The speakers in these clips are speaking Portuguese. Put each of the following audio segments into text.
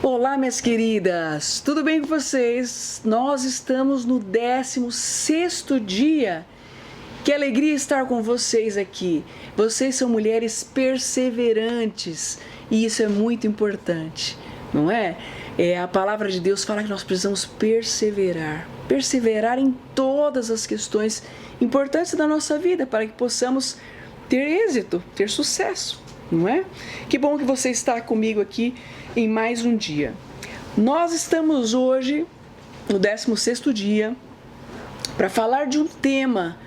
Olá, minhas queridas, tudo bem com vocês? Nós estamos no 16º dia. Que alegria estar com vocês aqui. Vocês são mulheres perseverantes e isso é muito importante, não é? A palavra de Deus fala que nós precisamos perseverar em todas as questões importantes da nossa vida para que possamos ter êxito, ter sucesso, não é? Que bom que você está comigo aqui em mais um dia. Nós estamos hoje no 16º dia para falar de um tema.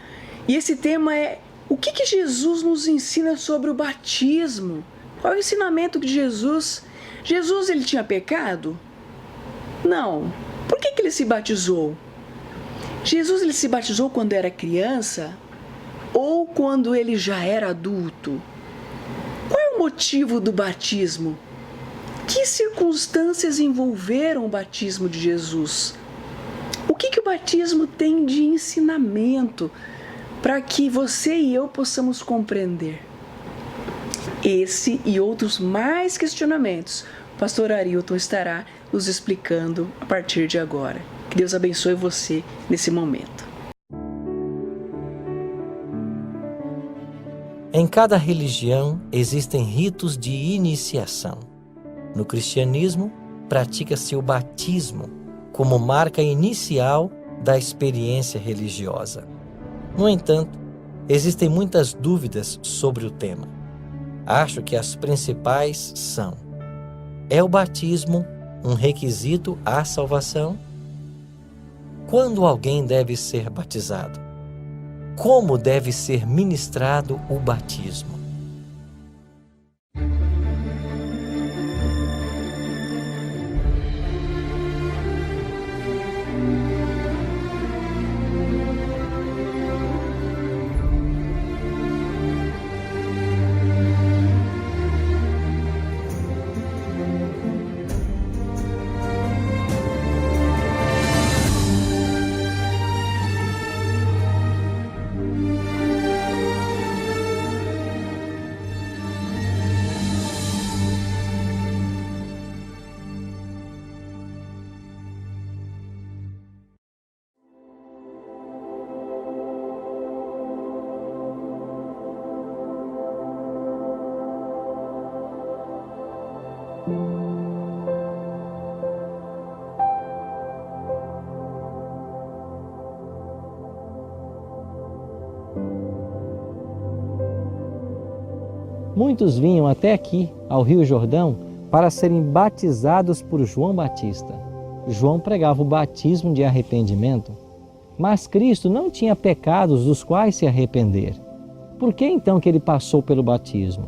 E esse tema é o que Jesus nos ensina sobre o batismo. Qual é o ensinamento de Jesus? Jesus, ele tinha pecado? Não. Por que ele se batizou? Jesus, ele se batizou quando era criança ou quando ele já era adulto? Qual é o motivo do batismo? Que circunstâncias envolveram o batismo de Jesus? O que o batismo tem de ensinamento para que você e eu possamos compreender? Esse e outros mais questionamentos, o pastor Arilton estará nos explicando a partir de agora. Que Deus abençoe você nesse momento. Em cada religião existem ritos de iniciação. No cristianismo, pratica-se o batismo como marca inicial da experiência religiosa. No entanto, existem muitas dúvidas sobre o tema. Acho que as principais são: é o batismo um requisito à salvação? Quando alguém deve ser batizado? Como deve ser ministrado o batismo? Muitos vinham até aqui, ao Rio Jordão, para serem batizados por João Batista. João pregava o batismo de arrependimento, mas Cristo não tinha pecados dos quais se arrepender. Por que então que ele passou pelo batismo?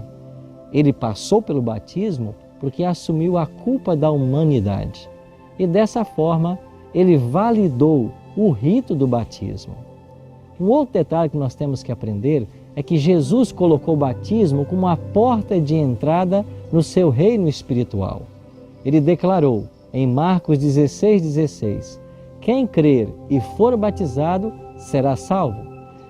Ele passou pelo batismo porque assumiu a culpa da humanidade. E dessa forma, ele validou o rito do batismo. Um outro detalhe que nós temos que aprender é que Jesus colocou o batismo como a porta de entrada no seu reino espiritual. Ele declarou em Marcos 16:16, quem crer e for batizado será salvo.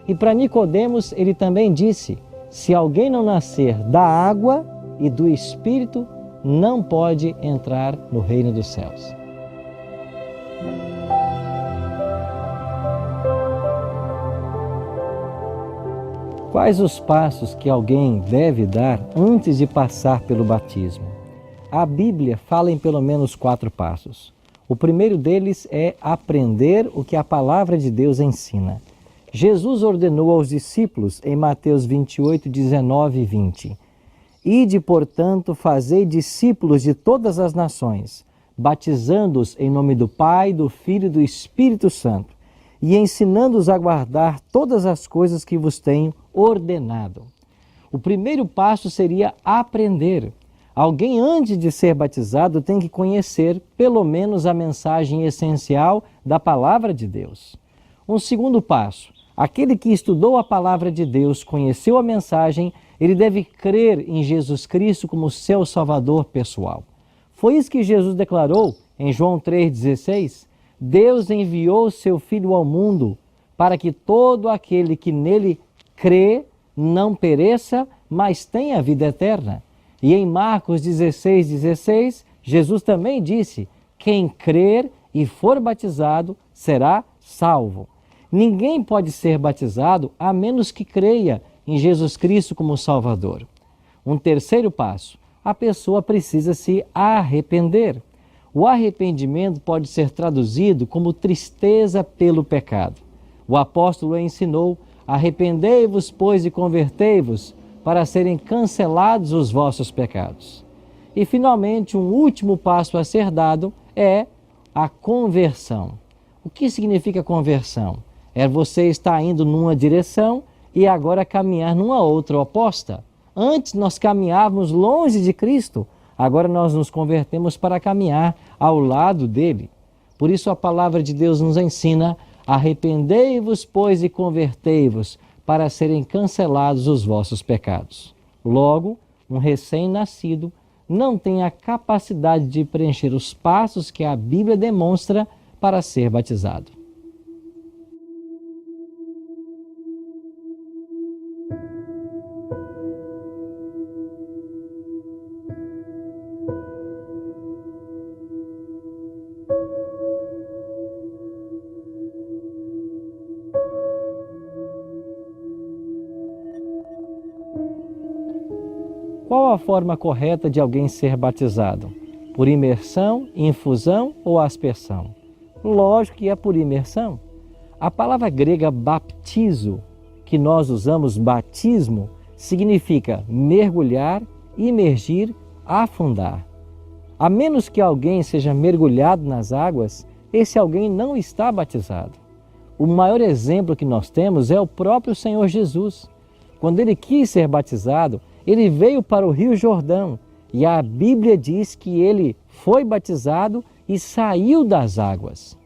E para Nicodemos ele também disse, se alguém não nascer da água e do Espírito, não pode entrar no reino dos céus. Quais os passos que alguém deve dar antes de passar pelo batismo? A Bíblia fala em pelo menos 4 passos. O primeiro deles é aprender o que a palavra de Deus ensina. Jesus ordenou aos discípulos em Mateus 28, 19 e 20. Ide, portanto, fazei discípulos de todas as nações, batizando-os em nome do Pai, do Filho e do Espírito Santo, e ensinando-os a guardar todas as coisas que vos tenho ordenado. O primeiro passo seria aprender. Alguém, antes de ser batizado, tem que conhecer pelo menos a mensagem essencial da palavra de Deus. Um segundo passo: aquele que estudou a palavra de Deus, conheceu a mensagem, ele deve crer em Jesus Cristo como seu Salvador pessoal. Foi isso que Jesus declarou em João 3,16. Deus enviou seu Filho ao mundo para que todo aquele que nele crê não pereça, mas tenha vida eterna. E em Marcos 16,16, Jesus também disse: quem crer e for batizado será salvo. Ninguém pode ser batizado a menos que creia em Jesus Cristo como Salvador. Um terceiro passo: a pessoa precisa se arrepender. O arrependimento pode ser traduzido como tristeza pelo pecado. O apóstolo ensinou: arrependei-vos, pois, e convertei-vos, para serem cancelados os vossos pecados. E, finalmente, um último passo a ser dado é a conversão. O que significa conversão? É você estar indo numa direção e agora caminhar numa outra oposta. Antes nós caminhávamos longe de Cristo, agora nós nos convertemos para caminhar ao lado dele. Por isso a palavra de Deus nos ensina: arrependei-vos, pois, e convertei-vos, para serem cancelados os vossos pecados. Logo, um recém-nascido não tem a capacidade de preencher os passos que a Bíblia demonstra para ser batizado. Qual a forma correta de alguém ser batizado? Por imersão, infusão ou aspersão? Lógico que é por imersão. A palavra grega baptizo, que nós usamos batismo, significa mergulhar, imergir, afundar. A menos que alguém seja mergulhado nas águas, esse alguém não está batizado. O maior exemplo que nós temos é o próprio Senhor Jesus. Quando ele quis ser batizado, ele veio para o Rio Jordão e a Bíblia diz que ele foi batizado e saiu das águas.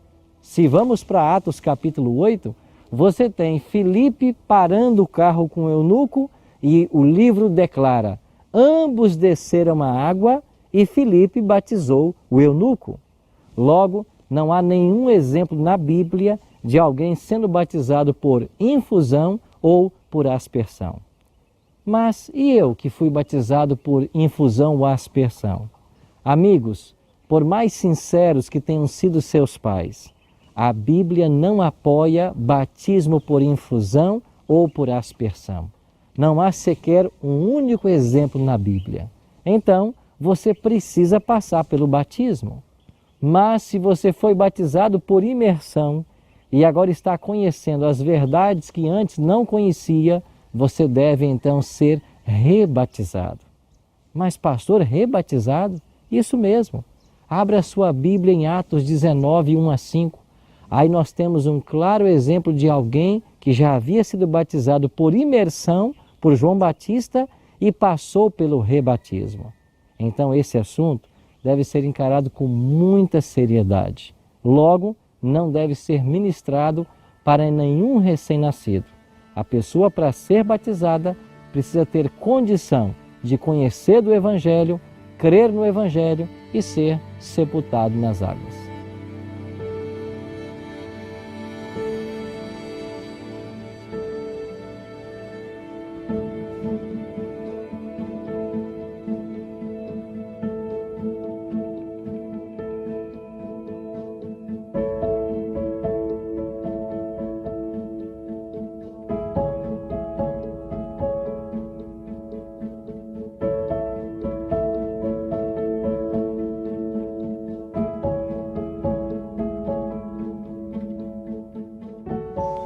Se vamos para Atos capítulo 8, você tem Filipe parando o carro com o eunuco e o livro declara: ambos desceram à água e Filipe batizou o eunuco. Logo, não há nenhum exemplo na Bíblia de alguém sendo batizado por infusão ou por aspersão. Mas e eu que fui batizado por infusão ou aspersão? Amigos, por mais sinceros que tenham sido seus pais, a Bíblia não apoia batismo por infusão ou por aspersão. Não há sequer um único exemplo na Bíblia. Então, você precisa passar pelo batismo. Mas se você foi batizado por imersão e agora está conhecendo as verdades que antes não conhecia, você deve então ser rebatizado. Mas pastor, rebatizado? Isso mesmo. Abra a sua Bíblia em Atos 19, 1 a 5. Aí nós temos um claro exemplo de alguém que já havia sido batizado por imersão por João Batista e passou pelo rebatismo. Então esse assunto deve ser encarado com muita seriedade. Logo, não deve ser ministrado para nenhum recém-nascido. A pessoa, para ser batizada, precisa ter condição de conhecer do Evangelho, crer no Evangelho e ser sepultado nas águas.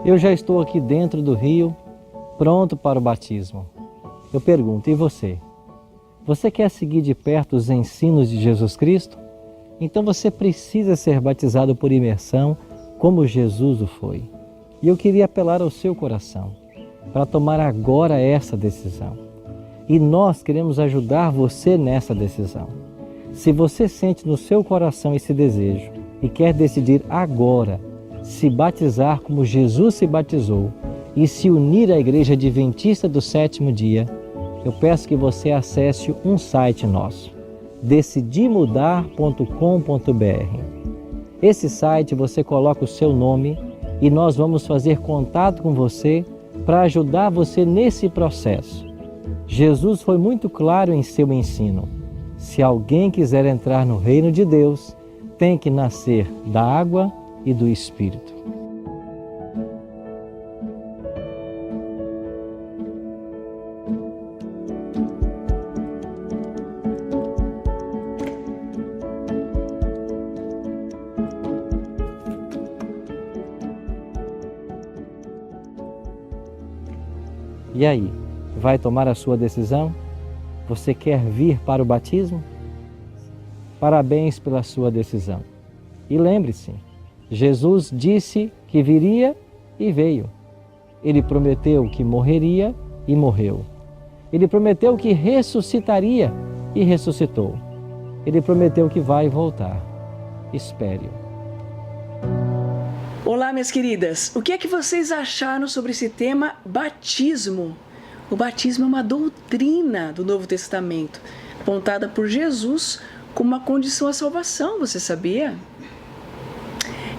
Eu já estou aqui dentro do rio, pronto para o batismo. Eu pergunto, e você? Você quer seguir de perto os ensinos de Jesus Cristo? Então você precisa ser batizado por imersão, como Jesus o foi. E eu queria apelar ao seu coração, para tomar agora essa decisão. E nós queremos ajudar você nessa decisão. Se você sente no seu coração esse desejo e quer decidir agora se batizar como Jesus se batizou e se unir à Igreja Adventista do Sétimo Dia, eu peço que você acesse um site nosso, decidimudar.com.br. Esse site você coloca o seu nome e nós vamos fazer contato com você para ajudar você nesse processo. Jesus foi muito claro em seu ensino. Se alguém quiser entrar no reino de Deus, tem que nascer da água e do Espírito. E aí, vai tomar a sua decisão? Você quer vir para o batismo? Parabéns pela sua decisão. E lembre-se, Jesus disse que viria e veio. Ele prometeu que morreria e morreu. Ele prometeu que ressuscitaria e ressuscitou. Ele prometeu que vai voltar. Espere-o. Olá, minhas queridas. O que é que vocês acharam sobre esse tema batismo? O batismo é uma doutrina do Novo Testamento, apontada por Jesus como uma condição à salvação, você sabia?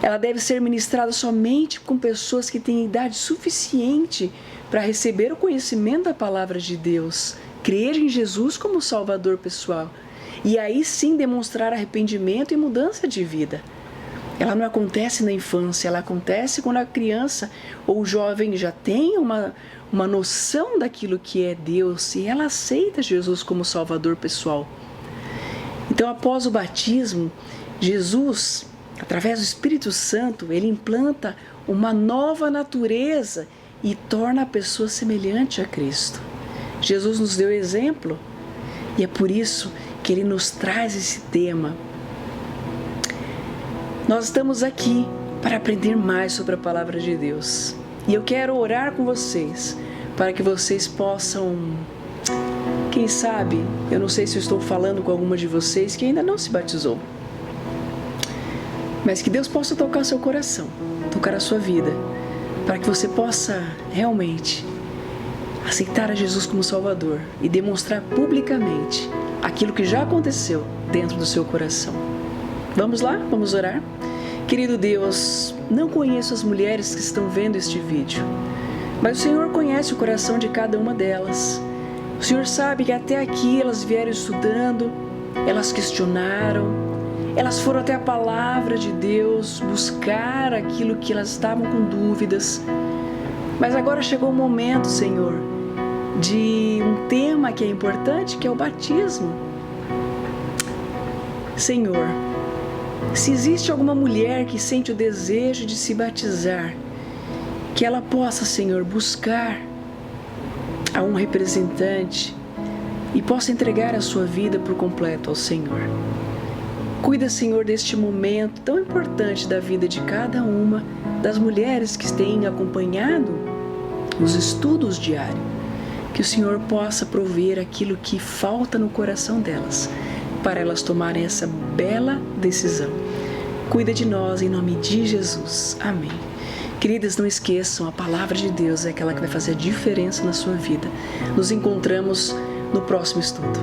Ela deve ser ministrada somente com pessoas que têm idade suficiente para receber o conhecimento da palavra de Deus, crer em Jesus como Salvador pessoal e aí sim demonstrar arrependimento e mudança de vida. Ela não acontece na infância, ela acontece quando a criança ou o jovem já tem uma noção daquilo que é Deus e ela aceita Jesus como Salvador pessoal. Então, após o batismo, Jesus, através do Espírito Santo, ele implanta uma nova natureza e torna a pessoa semelhante a Cristo. Jesus nos deu exemplo e é por isso que ele nos traz esse tema. Nós estamos aqui para aprender mais sobre a palavra de Deus. E eu quero orar com vocês, para que vocês possam, quem sabe, eu não sei se eu estou falando com alguma de vocês que ainda não se batizou, mas que Deus possa tocar seu coração, tocar a sua vida, para que você possa realmente aceitar a Jesus como Salvador e demonstrar publicamente aquilo que já aconteceu dentro do seu coração. Vamos lá? Vamos orar? Querido Deus, não conheço as mulheres que estão vendo este vídeo, mas o Senhor conhece o coração de cada uma delas. O Senhor sabe que até aqui elas vieram estudando, elas questionaram, elas foram até a palavra de Deus buscar aquilo que elas estavam com dúvidas. Mas agora chegou o momento, Senhor, de um tema que é importante, que é o batismo. Senhor, se existe alguma mulher que sente o desejo de se batizar, que ela possa, Senhor, buscar a um representante e possa entregar a sua vida por completo ao Senhor. Cuida, Senhor, deste momento tão importante da vida de cada uma das mulheres que têm acompanhado os estudos diários. Que o Senhor possa prover aquilo que falta no coração delas, para elas tomarem essa bela decisão. Cuida de nós em nome de Jesus. Amém. Queridas, não esqueçam, a palavra de Deus é aquela que vai fazer a diferença na sua vida. Nos encontramos no próximo estudo.